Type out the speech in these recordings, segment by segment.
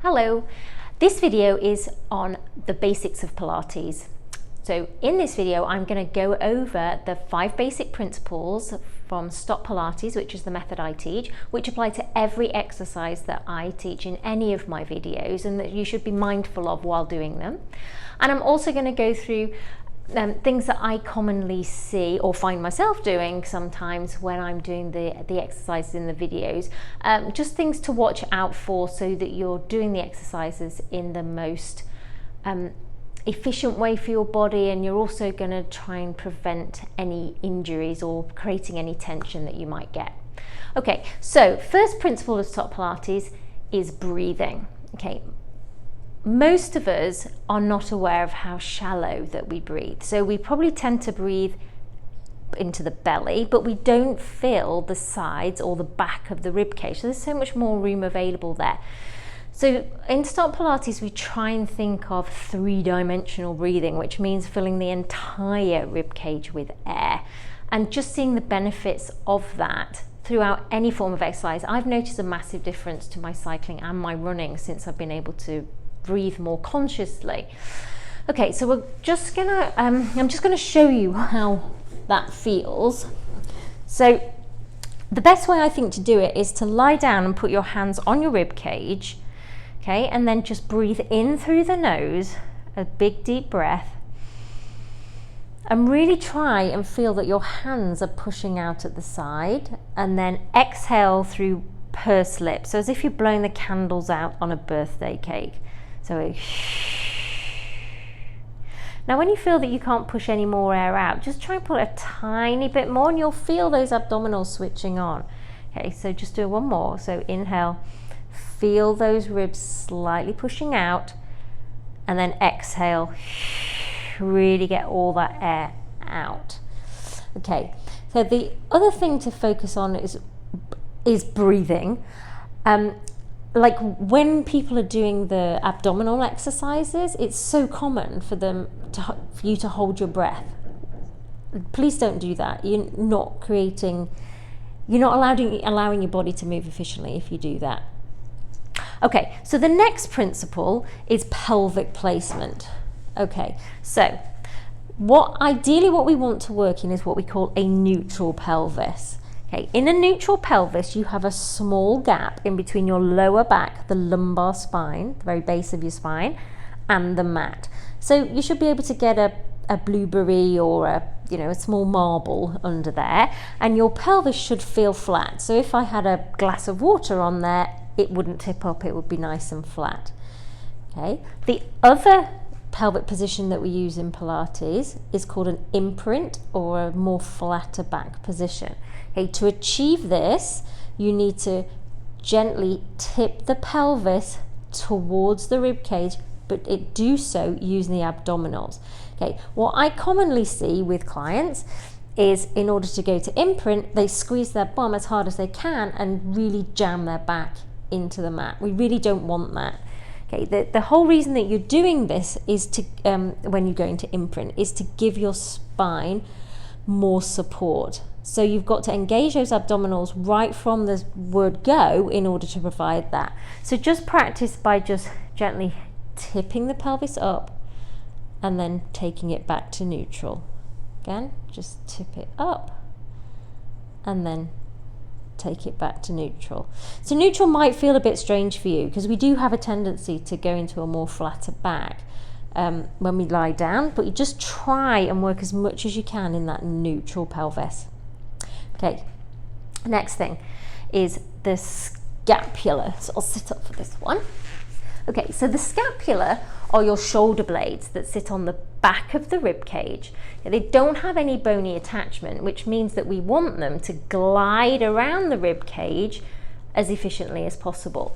Hello, this video is on the basics of Pilates. So in this video, I'm going to go over the 5 basic principles from STOTT Pilates, which is the method I teach, which apply to every exercise that I teach in any of my videos and that you should be mindful of while doing them. And I'm also going to go through things that I commonly see or find myself doing sometimes when I'm doing the exercises in the videos. Just things to watch out for so that you're doing the exercises in the most efficient way for your body, and you're also going to try and prevent any injuries or creating any tension that you might get. Okay, so first principle of STOTT Pilates is breathing. Okay. Most of us are not aware of how shallow that we breathe. So we probably tend to breathe into the belly, but we don't feel the sides or the back of the ribcage. So there's so much more room available there. So in STOTT Pilates, we try and think of 3-dimensional breathing, which means filling the entire ribcage with air, and just seeing the benefits of that throughout any form of exercise. I've noticed a massive difference to my cycling and my running since I've been able to breathe more consciously. Okay, so we're just gonna I'm just gonna show you how that feels. So the best way I think to do it is to lie down and put your hands on your rib cage, okay, and then just breathe in through the nose, a big deep breath, and really try and feel that your hands are pushing out at the side, and then exhale through pursed lips, so as if you're blowing the candles out on a birthday cake. So now when you feel that you can't push any more air out, just try and put a tiny bit more and you'll feel those abdominals switching on. Okay, so just do one more. So inhale, feel those ribs slightly pushing out, and then exhale, really get all that air out. Okay, so the other thing to focus on is breathing. Like when people are doing the abdominal exercises, it's so common for you to hold your breath. Please don't do that. You're not allowing your body to move efficiently if you do that. Okay, so the next principle is pelvic placement. Okay, so ideally what we want to work in is what we call a neutral pelvis. Okay, in a neutral pelvis, you have a small gap in between your lower back, the lumbar spine, the very base of your spine, and the mat. So you should be able to get a blueberry or a small marble under there, and your pelvis should feel flat. So if I had a glass of water on there, it wouldn't tip up, it would be nice and flat. Okay, the other pelvic position that we use in Pilates is called an imprint, or a more flatter back position. Okay, to achieve this, you need to gently tip the pelvis towards the rib cage, but do so using the abdominals. Okay, what I commonly see with clients is, in order to go to imprint, they squeeze their bum as hard as they can and really jam their back into the mat. We really don't want that. Okay, the whole reason that you're doing this is to, when you're going to imprint, is to give your spine more support. So you've got to engage those abdominals right from the word go in order to provide that. So just practice by just gently tipping the pelvis up and then taking it back to neutral. Again, just tip it up and then take it back to neutral. So neutral might feel a bit strange for you because we do have a tendency to go into a more flatter back when we lie down, but you just try and work as much as you can in that neutral pelvis. Okay, next thing is the scapula. So I'll sit up for this one. Okay, so the scapula are your shoulder blades that sit on the back of the rib cage. They don't have any bony attachment, which means that we want them to glide around the rib cage as efficiently as possible.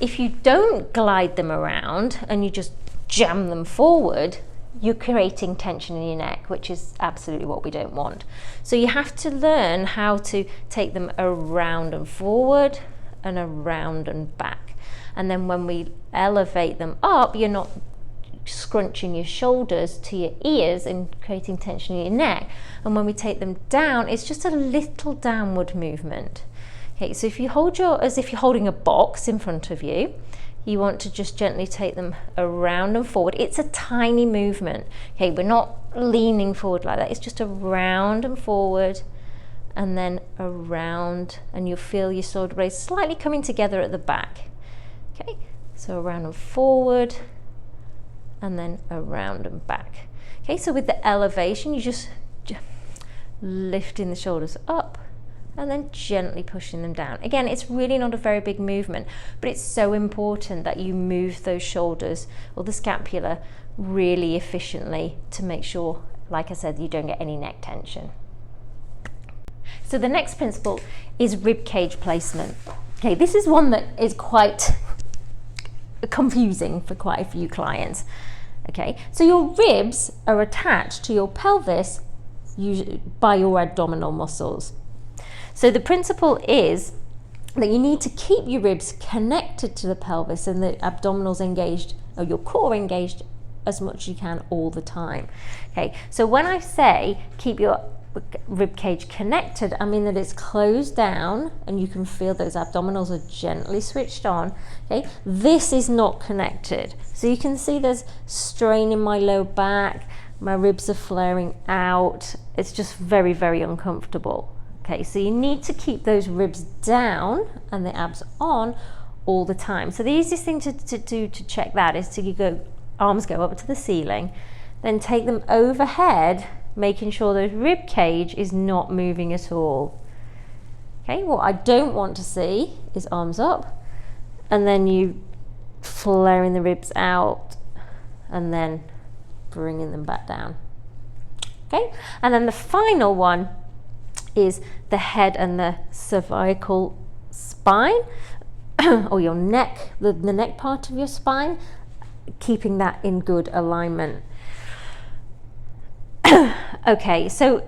If you don't glide them around and you just jam them forward, you're creating tension in your neck, which is absolutely what we don't want. So you have to learn how to take them around and forward and around and back. And then when we elevate them up, you're not scrunching your shoulders to your ears and creating tension in your neck. And when we take them down, it's just a little downward movement. Okay, so if you hold as if you're holding a box in front of you, you want to just gently take them around and forward. It's a tiny movement. Okay, we're not leaning forward like that. It's just around and forward, and then around, and you'll feel your shoulder blades slightly coming together at the back. Okay, so around and forward, and then around and back. Okay, so with the elevation, you just lifting the shoulders up and then gently pushing them down. Again, it's really not a very big movement, but it's so important that you move those shoulders or the scapula really efficiently to make sure, like I said, you don't get any neck tension. So the next principle is rib cage placement. Okay, this is one that is quite confusing for quite a few clients. Okay, so your ribs are attached to your pelvis by your abdominal muscles. So the principle is that you need to keep your ribs connected to the pelvis and the abdominals engaged, or your core engaged, as much as you can all the time. Okay, so when I say keep your rib cage connected, I mean that it's closed down and you can feel those abdominals are gently switched on. Okay, this is not connected. So you can see there's strain in my low back, my ribs are flaring out. It's just very, very uncomfortable. Okay, so you need to keep those ribs down and the abs on all the time. So the easiest thing to do to check that is to arms go up to the ceiling, then take them overhead, making sure the rib cage is not moving at all. Okay, what I don't want to see is arms up and then you flaring the ribs out and then bringing them back down. Okay, and then the final one is the head and the cervical spine or your neck, the neck part of your spine, keeping that in good alignment. Okay, so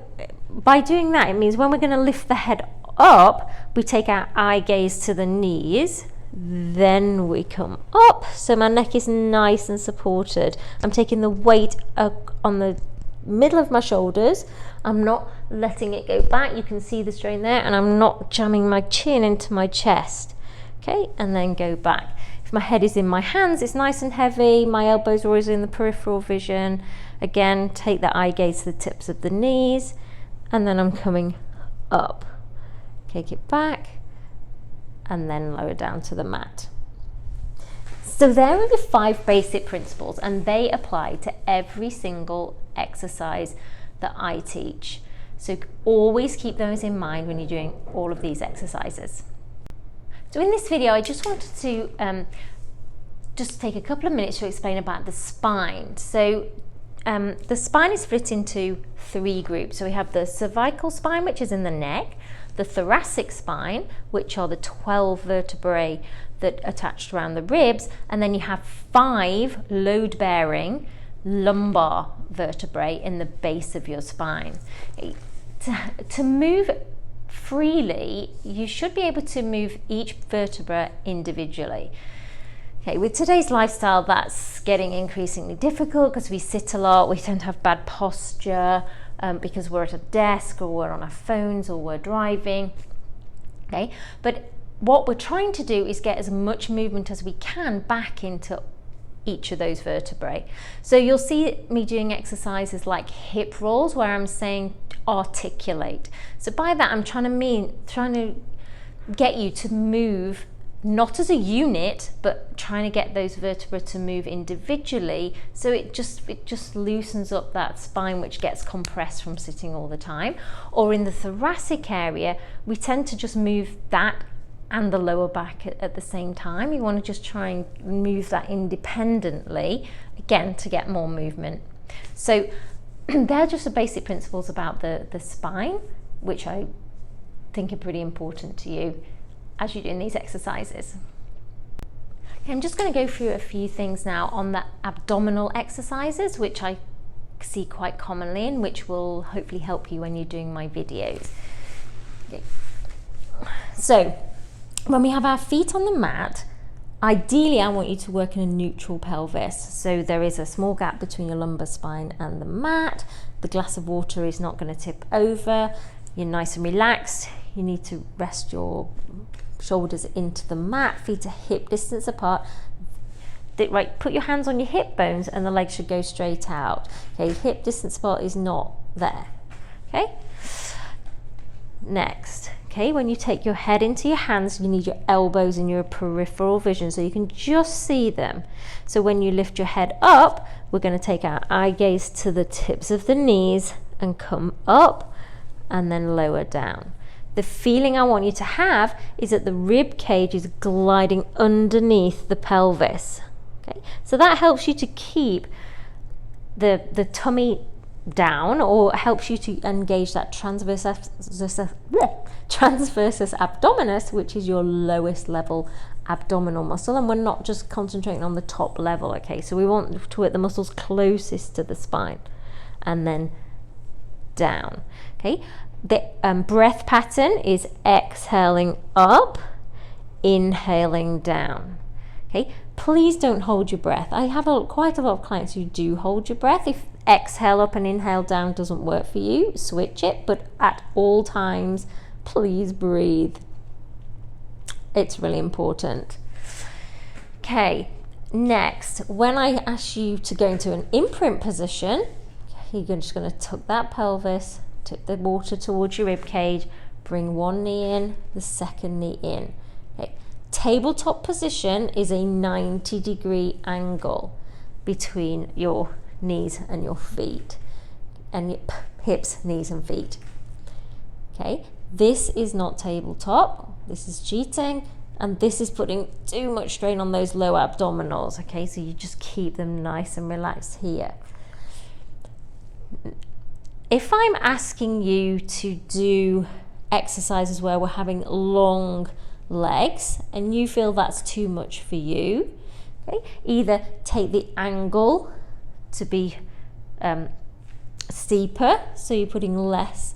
by doing that, it means when we're going to lift the head up, we take our eye gaze to the knees, then we come up, so my neck is nice and supported. I'm taking the weight on the middle of my shoulders. I'm not letting it go back. You can see the strain there, and I'm not jamming my chin into my chest. Okay, and then go back. If my head is in my hands, it's nice and heavy. My elbows are always in the peripheral vision. Again, take the eye gaze to the tips of the knees, and then I'm coming up. Take it back, and then lower down to the mat. So there are the 5 basic principles, and they apply to every single exercise that I teach. So always keep those in mind when you're doing all of these exercises. So in this video, I just wanted to just take a couple of minutes to explain about the spine. So the spine is split into 3 groups. So we have the cervical spine, which is in the neck, the thoracic spine, which are the 12 vertebrae that are attached around the ribs, and then you have 5 load-bearing lumbar vertebrae in the base of your spine. To move freely, you should be able to move each vertebra individually. Okay, with today's lifestyle, that's getting increasingly difficult because we sit a lot, we tend to have bad posture because we're at a desk or we're on our phones or we're driving. Okay, but what we're trying to do is get as much movement as we can back into each of those vertebrae. So you'll see me doing exercises like hip rolls where I'm saying articulate. So by that I'm trying to get you to move not as a unit, but trying to get those vertebrae to move individually, so it just loosens up that spine which gets compressed from sitting all the time. Or in the thoracic area, we tend to just move that and the lower back at the same time. You want to just try and move that independently, again, to get more movement. So they're just the basic principles about the spine, which I think are pretty important to you as you're doing these exercises. Okay, I'm just going to go through a few things now on the abdominal exercises, which I see quite commonly and which will hopefully help you when you're doing my videos. Okay. So when we have our feet on the mat, ideally I want you to work in a neutral pelvis. So there is a small gap between your lumbar spine and the mat. The glass of water is not going to tip over. You're nice and relaxed. You need to rest your shoulders into the mat, feet are hip distance apart. right, put your hands on your hip bones and the legs should go straight out. Okay, hip distance apart is not there. Okay, next, okay, when you take your head into your hands, you need your elbows in your peripheral vision so you can just see them. So when you lift your head up, we're going to take our eye gaze to the tips of the knees and come up and then lower down. The feeling I want you to have is that the rib cage is gliding underneath the pelvis. Okay, so that helps you to keep the tummy down, or helps you to engage that transversus abdominis, which is your lowest level abdominal muscle, and we're not just concentrating on the top level. Okay, so we want to work the muscles closest to the spine and then down. Okay, the breath pattern is exhaling up, inhaling down. Okay, please don't hold your breath. I have quite a lot of clients who do hold your breath. If exhale up and inhale down doesn't work for you, switch it, but at all times, please breathe. It's really important. Okay, next, when I ask you to go into an imprint position, you're just going to tuck that pelvis, tip the water towards your rib cage, bring one knee in, the second knee in. Okay. Tabletop position is a 90-degree angle between your knees and your feet, and your hips, knees and feet. Okay, this is not tabletop, this is cheating, and this is putting too much strain on those low abdominals. Okay, so you just keep them nice and relaxed here. If I'm asking you to do exercises where we're having long legs and you feel that's too much for you, okay, either take the angle to be steeper, so you're putting less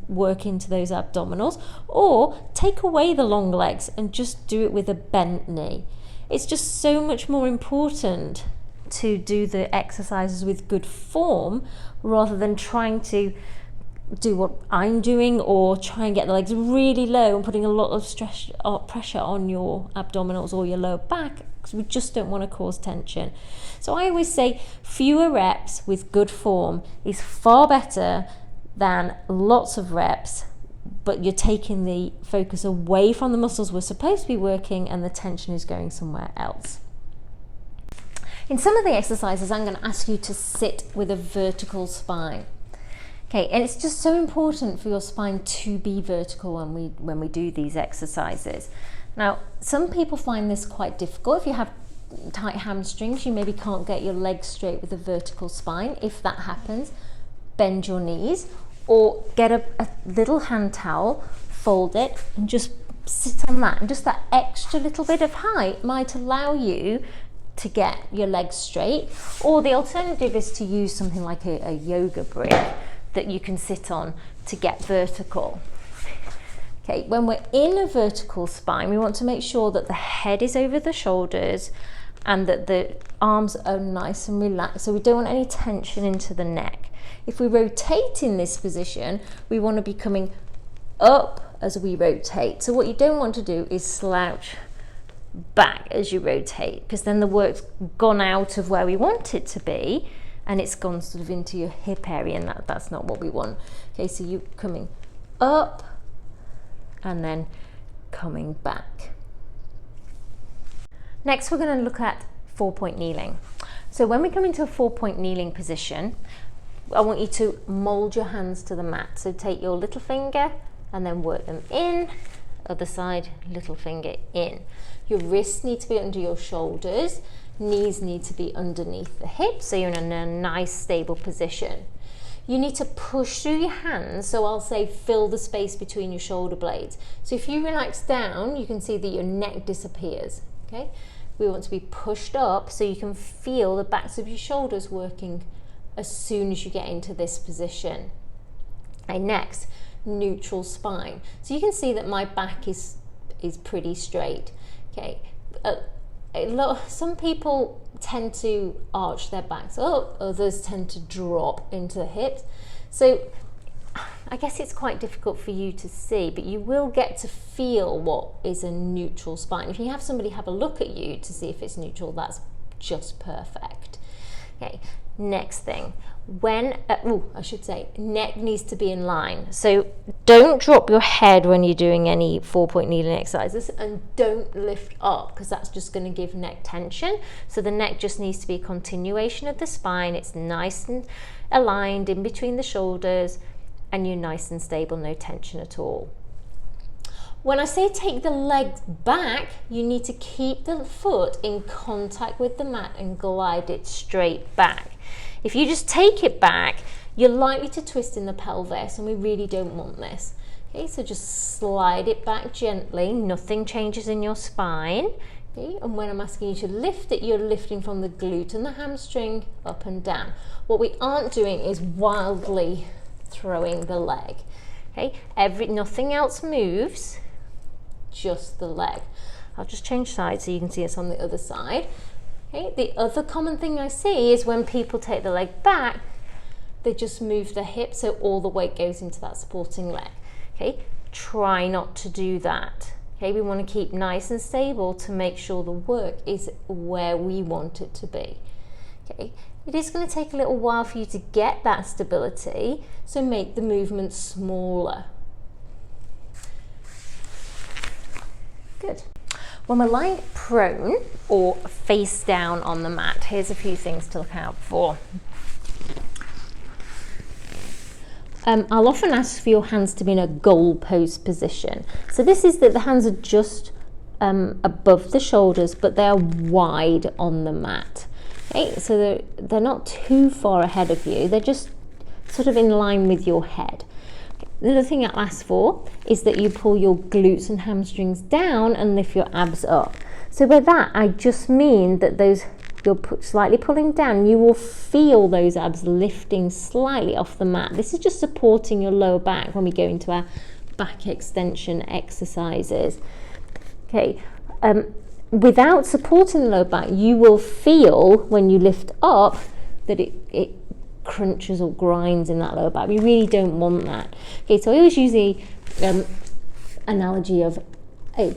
work into those abdominals, or take away the long legs and just do it with a bent knee. It's just so much more important to do the exercises with good form rather than trying to do what I'm doing or try and get the legs really low and putting a lot of stress or pressure on your abdominals or your lower back, because we just don't want to cause tension. So I always say fewer reps with good form is far better than lots of reps, but you're taking the focus away from the muscles we're supposed to be working and the tension is going somewhere else. In some of the exercises, I'm going to ask you to sit with a vertical spine. Okay, and it's just so important for your spine to be vertical when we do these exercises. Now, some people find this quite difficult. If you have tight hamstrings, you maybe can't get your legs straight with a vertical spine. If that happens, bend your knees or get a little hand towel, fold it and just sit on that. And just that extra little bit of height might allow you to get your legs straight. Or the alternative is to use something like a yoga brick that you can sit on to get vertical. Okay, when we're in a vertical spine, we want to make sure that the head is over the shoulders and that the arms are nice and relaxed, so we don't want any tension into the neck. If we rotate in this position, we want to be coming up as we rotate. So what you don't want to do is slouch back as you rotate, because then the work's gone out of where we want it to be and it's gone sort of into your hip area, and that's not what we want. Okay, so you're coming up and then coming back. Next, we're going to look at 4-point kneeling. So when we come into a 4-point kneeling position, I want you to mold your hands to the mat. So take your little finger and then work them in, other side, little finger in. Your wrists need to be under your shoulders, knees need to be underneath the hips, so you're in a nice stable position. You need to push through your hands, so I'll say fill the space between your shoulder blades. So if you relax down, you can see that your neck disappears, okay? We want to be pushed up so you can feel the backs of your shoulders working as soon as you get into this position. Okay, next, neutral spine. So you can see that my back is pretty straight, okay? Some people tend to arch their backs up, others tend to drop into the hips. So I guess it's quite difficult for you to see, but you will get to feel what is a neutral spine. If you have somebody have a look at you to see if it's neutral, that's just perfect. Okay, next thing, when, I should say, neck needs to be in line. So don't drop your head when you're doing any 4-point kneeling exercises, and don't lift up, because that's just going to give neck tension. So the neck just needs to be a continuation of the spine. It's nice and aligned in between the shoulders, and you're nice and stable, no tension at all. When I say take the legs back, you need to keep the foot in contact with the mat and glide it straight back. If you just take it back, you're likely to twist in the pelvis, and we really don't want this. Okay, so just slide it back gently, nothing changes in your spine. Okay, and when I'm asking you to lift it, you're lifting from the glute and the hamstring up and down. What we aren't doing is wildly throwing the leg. Okay, nothing else moves, just the leg. I'll just change sides so you can see it's on the other side. Okay, the other common thing I see is when people take the leg back, they just move the hip so all the weight goes into that supporting leg. Okay, try not to do that. Okay, we want to keep nice and stable to make sure the work is where we want it to be. Okay, it is going to take a little while for you to get that stability, so make the movement smaller. Good. When we're lying prone or face down on the mat, here's a few things to look out for. I'll often ask for your hands to be in a goal pose position. So this is that the hands are just above the shoulders, but they're wide on the mat. Okay, so they're not too far ahead of you. They're just sort of in line with your head. The other thing I'll ask for is that you pull your glutes and hamstrings down and lift your abs up. So by that, I just mean that you're slightly pulling down, you will feel those abs lifting slightly off the mat. This is just supporting your lower back when we go into our back extension exercises. Okay, without supporting the lower back, you will feel when you lift up that it crunches or grinds in that lower back. We really don't want that. Okay, so I always use the analogy of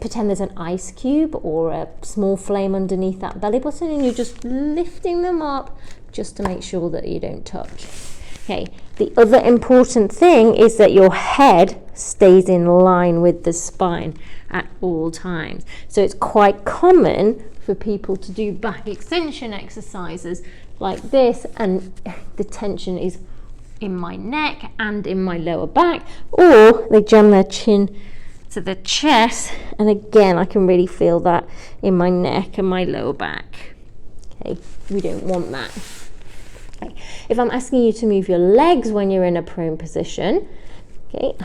pretend there's an ice cube or a small flame underneath that belly button, and you're just lifting them up just to make sure that you don't touch. Okay, the other important thing is that your head stays in line with the spine at all times. So it's quite common for people to do back extension exercises like this, and the tension is in my neck and in my lower back, or they jam their chin to the chest, and again I can really feel that in my neck and my lower back. Okay, we don't want that. Okay. If I'm asking you to move your legs when you're in a prone position, okay,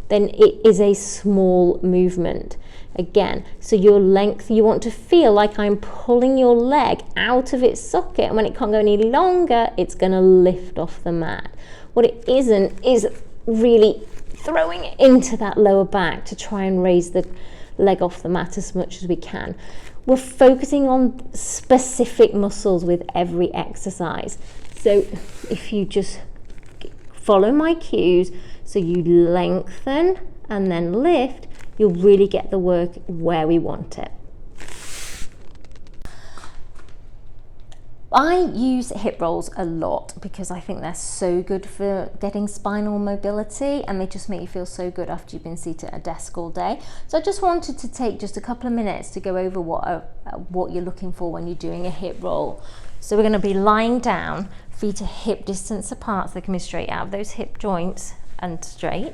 then it is a small movement. Again, so your length, you want to feel like I'm pulling your leg out of its socket, and when it can't go any longer, it's going to lift off the mat. What it isn't is really throwing it into that lower back to try and raise the leg off the mat as much as we can. We're focusing on specific muscles with every exercise. So if you just follow my cues, so you lengthen and then lift, you'll really get the work where we want it. I use hip rolls a lot because I think they're so good for getting spinal mobility, and they just make you feel so good after you've been seated at a desk all day. So I just wanted to take just a couple of minutes to go over what you're looking for when you're doing a hip roll. So we're going to be lying down, feet are hip distance apart so they can be straight out of those hip joints and straight.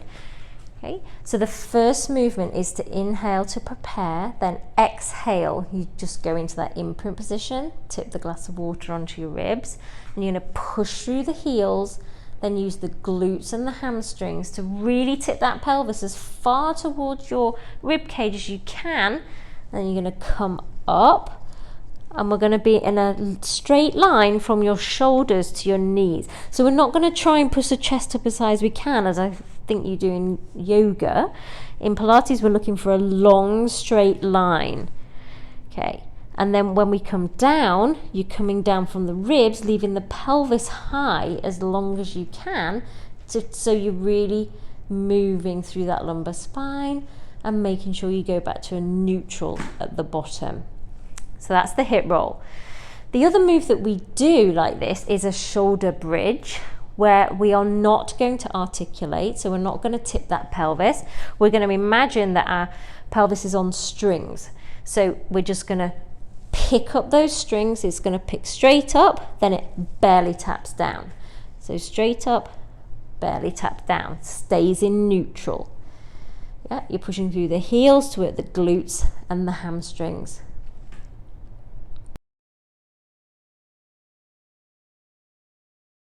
Okay, so the first movement is to inhale to prepare, then exhale, you just go into that imprint position, tip the glass of water onto your ribs, and you're going to push through the heels, then use the glutes and the hamstrings to really tip that pelvis as far towards your rib cage as you can, and then you're going to come up, and we're going to be in a straight line from your shoulders to your knees. So we're not going to try and push the chest up as high as we can, as I think you do in yoga. In Pilates, we're looking for a long straight line. Okay, and then when we come down, you're coming down from the ribs, leaving the pelvis high as long as you can, So you're really moving through that lumbar spine and making sure you go back to a neutral at the bottom. So that's the hip roll. The other move that we do like this is a shoulder bridge, where we are not going to articulate, so we're not going to tip that pelvis. We're going to imagine that our pelvis is on strings. So we're just going to pick up those strings. It's going to pick straight up, then it barely taps down. So straight up, barely tap down, stays in neutral. Yeah, you're pushing through the heels to hit the glutes and the hamstrings.